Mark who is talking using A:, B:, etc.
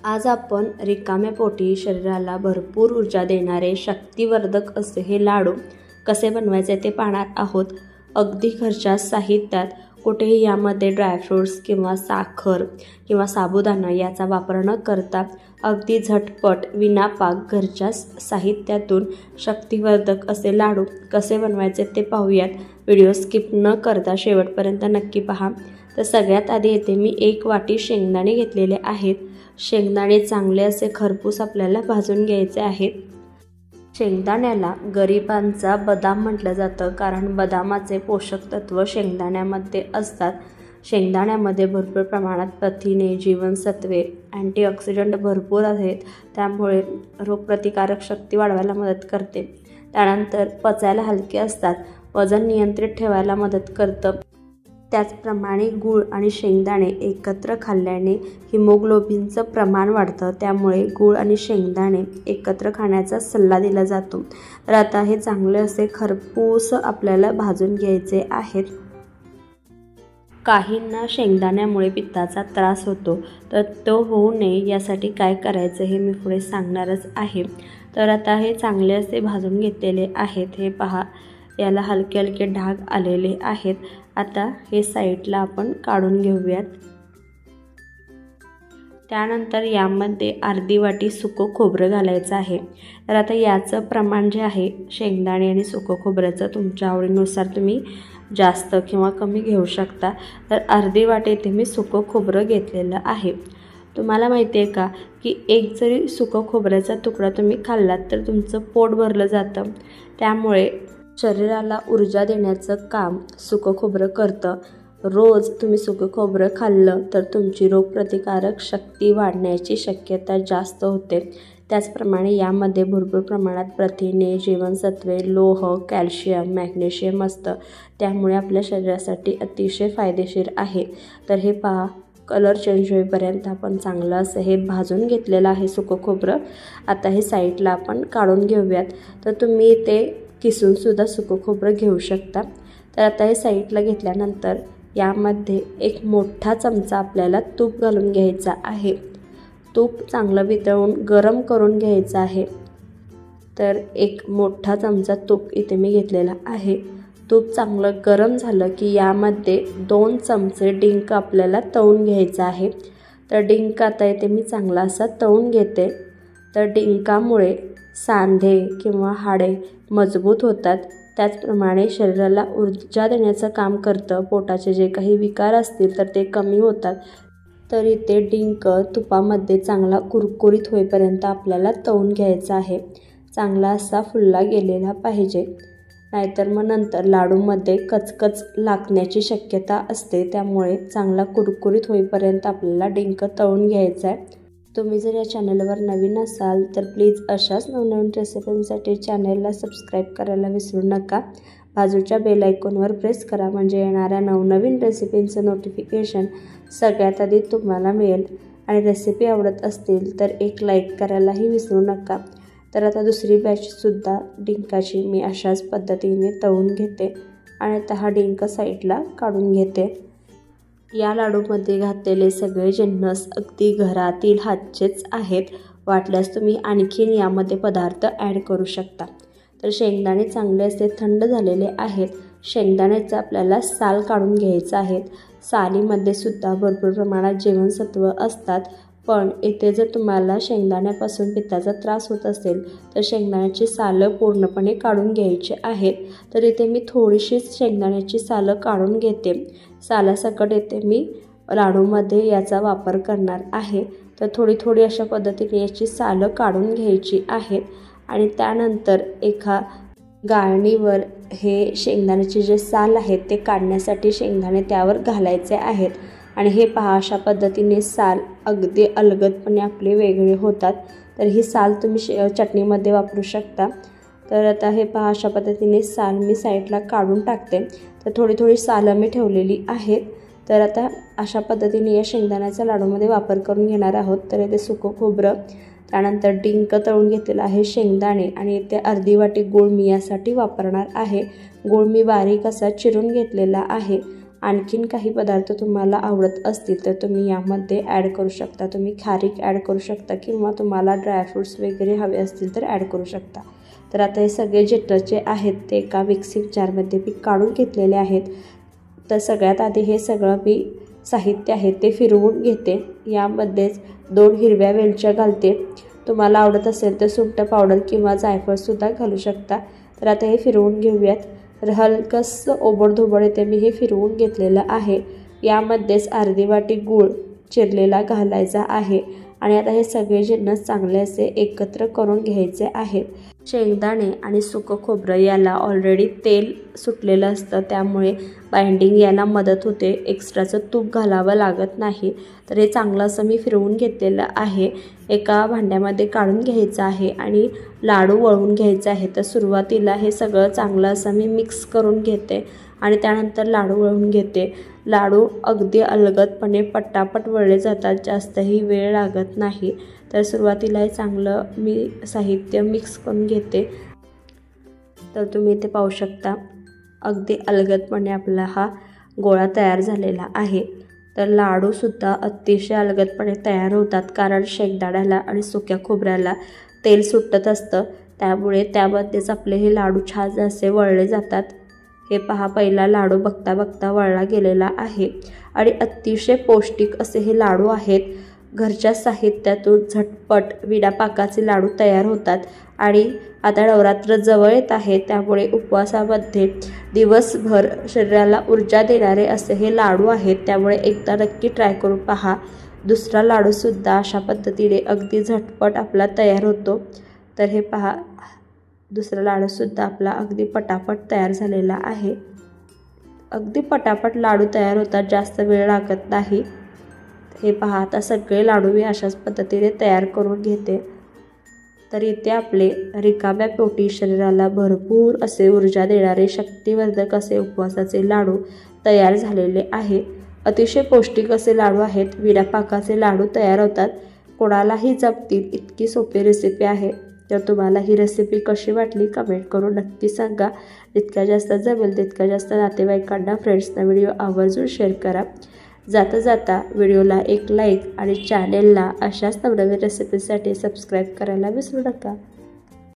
A: आज आपण रिकाम्या पोटी शरीराला भरपूर ऊर्जा देणारे शक्तिवर्धक असे हे लाडू कसे बनवायचे ते पाहणार आहोत। अगदी घरच्या साहित्यात कुठेही यामध्ये ड्रायफ्रूट्स किंवा साखर किंवा साबुदाणा याचा वापर न करता अगदी झटपट विनापाक घरच्या साहित्यातून शक्तिवर्धक असे लाडू कसे बनवायचे ते पाहूयात। व्हिडिओ स्किप न करता शेवटपर्यंत नक्की पहा। तर सगळ्यात आधी येथे मी 1 वाटी शेंगदाणे घेतलेले आहेत। शेंगदाणे चांगले असे खरपूस आपल्याला भाजून घ्यायचे आहेत। शेंगदाण्याला गरिबांचा बदाम म्हटलं जातं, कारण बदामाचे पोषक तत्व शेंगदाण्यामध्ये असतात। शेंगदाण्यामध्ये भरपूर प्रमाणात प्रथिने, जीवनसत्वे, अँटीऑक्सिडंट भरपूर आहेत, त्यामुळे रोगप्रतिकारक शक्ती वाढवायला मदत करते। त्यानंतर पचायला हलके असतात, वजन नियंत्रित ठेवायला मदत करतं। त्याचप्रमाणे गूळ आणि शेंगदाणे एकत्र खाल्ल्याने हिमोग्लोबिनचं प्रमाण वाढतं, त्यामुळे गूळ आणि शेंगदाणे एकत्र खाण्याचा सल्ला दिला जातो। तर आता हे चांगले असे खरपूस आपल्याला भाजून घ्यायचे आहेत। काहींना शेंगदाण्यामुळे पित्ताचा त्रास होतो, तर तो होऊ नये यासाठी काय करायचं हे मी पुढे सांगणारच आहे। तर आता हे चांगले असे भाजून घेतलेले आहेत। हे पहा, याला हलके हलके डाग आलेले आहेत। आता हे साईडला आपण काढून घेऊयात। त्यानंतर यामध्ये अर्धी वाटी सुकं खोबरं घालायचं आहे। तर आता याचं प्रमाण जे आहे शेंगदाणे आणि सुकं खोबऱ्याचं तुमच्या आवडीनुसार तुम्ही जास्त किंवा कमी घेऊ शकता। तर अर्धी वाटी इथे मी सुकं खोबरं घेतलेलं आहे। तुम्हाला माहिती आहे का की एक जरी सुकं खोबऱ्याचा तुकडा तुम्ही खाल्लात तर तुमचं पोट भरलं जातं, त्यामुळे शरीराला ऊर्जा देण्याचं काम सुकं खोबरं करतं। रोज तुम्ही सुकं खोबरं खाल्लं तर तुमची रोगप्रतिकारक शक्ती वाढण्याची शक्यता जास्त होते। त्याचप्रमाणे यामध्ये भरपूर प्रमाणात प्रथिने, जीवनसत्वे, लोह, कॅल्शियम, मॅग्नेशियम असतं, त्यामुळे आपल्या शरीरासाठी अतिशय फायदेशीर आहे। तर हे पहा, कलर चेंज होईपर्यंत आपण चांगलं असं हे भाजून घेतलेलं आहे सुकं खोबरं। आता हे साईडला आपण काढून घेऊयात। तर तुम्ही ते किसूनसुद्धा सुकं खोबरं घेऊ शकता। तर आता हे साईडला घेतल्यानंतर यामध्ये 1 मोठा चमचा आपल्याला तूप घालून घ्यायचा आहे। तूप चांगलं वितळून गरम करून घ्यायचं आहे। तर 1 मोठा चमचा तूप इथे मी घेतलेला आहे। तूप चांगलं गरम झालं की यामध्ये 2 चमचे डिंक आपल्याला तळून घ्यायचा आहे। तर डिंक आता इथे मी चांगला असा तळून घेते। तर डिंकामुळे सांधे किंवा हाडे मजबूत होतात, त्याचप्रमाणे शरीराला ऊर्जा देण्याचं काम करतं। पोटाचे जे काही विकार असतील तर ते कमी होतात। तर इथे डिंक तुपामध्ये चांगला कुरकुरीत होईपर्यंत आपल्याला तळून घ्यायचा आहे। चांगला असा फुलला गेलेला पाहिजे, नाहीतर मग नंतर लाडूमध्ये कचकच लागण्याची शक्यता असते, त्यामुळे चांगला कुरकुरीत होईपर्यंत आपल्याला डिंक तळून घ्यायचा आहे। तुम्ही जर या चॅनलवर नवीन असाल तर प्लीज अशाच नवनवीन रेसिपींसाठी चॅनलला सबस्क्राईब करायला विसरू नका। बाजूच्या बेल आयकॉनवर प्रेस करा, म्हणजे येणाऱ्या नवनवीन रेसिपींचं नोटिफिकेशन सगळ्यात आधी तुम्हाला मिळेल। आणि रेसिपी आवडत असतील तर एक लाईक करायलाही विसरू नका। तर आता दुसरी बॅचसुद्धा डिंकाची मी अशाच पद्धतीने तळून घेते आणि आता हा डिंक साईडला काढून घेते। या लाडूमध्ये घातलेले सगळे जिन्नस अगदी घरातील हातचेच आहेत। वाटल्यास तुम्ही आणखीन यामध्ये पदार्थ ॲड करू शकता। तर शेंगदाणे चांगले असे थंड झालेले आहेत। शेंगदाण्याचं आपल्याला साल काढून घ्यायचं आहे। सालीमध्ये सुद्धा भरपूर प्रमाणात जीवनसत्व असतात, पण इथे जर तुम्हाला शेंगदाण्यापासून पित्ताचा त्रास होत असेल तर शेंगदाण्याची सालं पूर्णपणे काढून घ्यायची आहेत। तर इथे मी थोडीशीच शेंगदाण्याची सालं काढून घेते। सालासकट इथे मी लाडूमध्ये याचा वापर करणार आहे। तर थोडी थोडी अशा पद्धतीने याची सालं काढून घ्यायची आहेत आणि त्यानंतर एका गाळणीवर हे शेंगदाण्याचे जे साल आहेत ते काढण्यासाठी शेंगदाणे त्यावर घालायचे आहेत। आणि हे पहा, अशा पद्धतीने साल अगदी अलगदपणे आपले वेगळे होतात। तर ही साल तुम्ही चटणीमध्ये वापरू शकता। तर आता हे पहा, अशा पद्धतीने साल मी साईडला काढून टाकते। तर थोडी थोडी सालं मी ठेवलेली आहेत। तर आता अशा पद्धतीने या शेंगदाण्याचा लाडूमध्ये वापर करून घेणार आहोत। तर इथे सुकं खोबरं, त्यानंतर डिंक तळून घेतलेलं आहे, शेंगदाणे आणि इथे अर्धी वाटी गूळ मी यासाठी वापरणार आहे। गूळ मी बारीक असा चिरून घेतलेला आहे आणखीन काही पदार्थ तुम्हाला आवडत असतील तर तुम्ही यामध्ये ॲड करू शकता. तुम्ही खारीक ॲड करू शकता किंवा तुम्हाला ड्रायफ्रूट्स वगैरे हवे असतील तर ॲड करू शकता. तर आता हे सगळे जे आहेत ते एका मिक्सिंग जारमध्ये मी काढून घेतलेले आहेत. तर सगळ्यात आधी हे सगळं मी साहित्य आहे ते फिरवून घेते. यामध्येच 2 हिरव्या वेलच्या घालते. तुम्हाला आवडत असेल तर सुंठ पावडर किंवा जायफळसुद्धा घालू शकता. तर आता हे फिरवून घेऊयात. तर हलकंसं ओबडधोबड इथे मी हे फिरवून घेतलेलं आहे. यामध्येच अर्धी वाटी गूळ चिरलेला घालायचा आहे आणि आता हे सगळे जिन्नस चांगले असे एकत्र करून घ्यायचे आहेत. शेंगदाणे आणि सुकं खोबरं याला ऑलरेडी तेल सुटलेलं असतं, त्यामुळे बाइंडिंग याला मदत होते. एक्स्ट्राचं तूप घालावं लागत नाही. तर हे चांगलं असं मी फिरवून घेतलेलं आहे. एका भांड्यामध्ये काढून घ्यायचं आहे आणि लाडू वळवून घ्यायचा आहे. तर सुरुवातीला हे सगळं चांगलं असं मी मिक्स करून घेते आणि त्यानंतर लाडू वळवून घेते. लाडू अगदी अलगदपणे पटापट वळले जातात, जास्तही वेळ लागत नाही. तर सुरुवातीला हे चांगलं मी साहित्य मिक्स करून घेते. तर तुम्ही इथे पाहू शकता अगदी अलगदपणे आपला हा गोळा तयार झालेला आहे. तर लाडूसुद्धा अतिशय अलगदपणे तयार होतात, कारण शेंगदाण्याला आणि सुक्या खोबऱ्याला तेल सुटत असतं, त्यामुळे त्यामध्येच आपले हे लाडू छान असे वळले जातात. हे पहा, पहिला लाडू बघता बघता वळला गेलेला आहे आणि अतिशय पौष्टिक असे हे लाडू आहेत. घरच्या साहित्यातून झटपट विना पाकाचे लाडू तयार होतात आणि आता नवरात्र जवळ येत आहे, त्यामुळे उपवासामध्ये दिवसभर शरीराला ऊर्जा देणारे असे हे लाडू आहेत. त्यामुळे एकदा नक्की ट्राय करून पहा. दुसरा लाडूसुद्धा अशा पद्धतीने अगदी झटपट आपला तयार होतो. तर हे पहा, दुसरा लाडूसुद्धा आपला अगदी पटापट तयार झालेला आहे. अगदी पटापट लाडू तयार होतात, जास्त वेळ लागत नाही. हे पहा, आता सगळे लाडू मी अशाच पद्धतीने तयार करून घेते. तर इथे आपले रिकाम्या पोटी शरीराला भरपूर असे ऊर्जा देणारे शक्तिवर्धक असे उपवासाचे लाडू तयार झालेले आहे. अतिशय पौष्टिक असे लाडू आहेत. विना पाकाचे लाडू तयार होतात, कोणालाही जमतील इतकी सोपी रेसिपी आहे. तर तुम्हाला ही रेसिपी कशी वाटली कमेंट करून नक्की सांगा. जितक्या जास्त जमेल तितक्या जास्त नातेवाईकांना, फ्रेंड्सना व्हिडिओ आवर्जून शेअर करा. जाता जाता व्हिडिओला एक लाईक आणि चॅनेलला अशाच नवनवीन रेसिपीसाठी सबस्क्राईब करायला विसरू नका.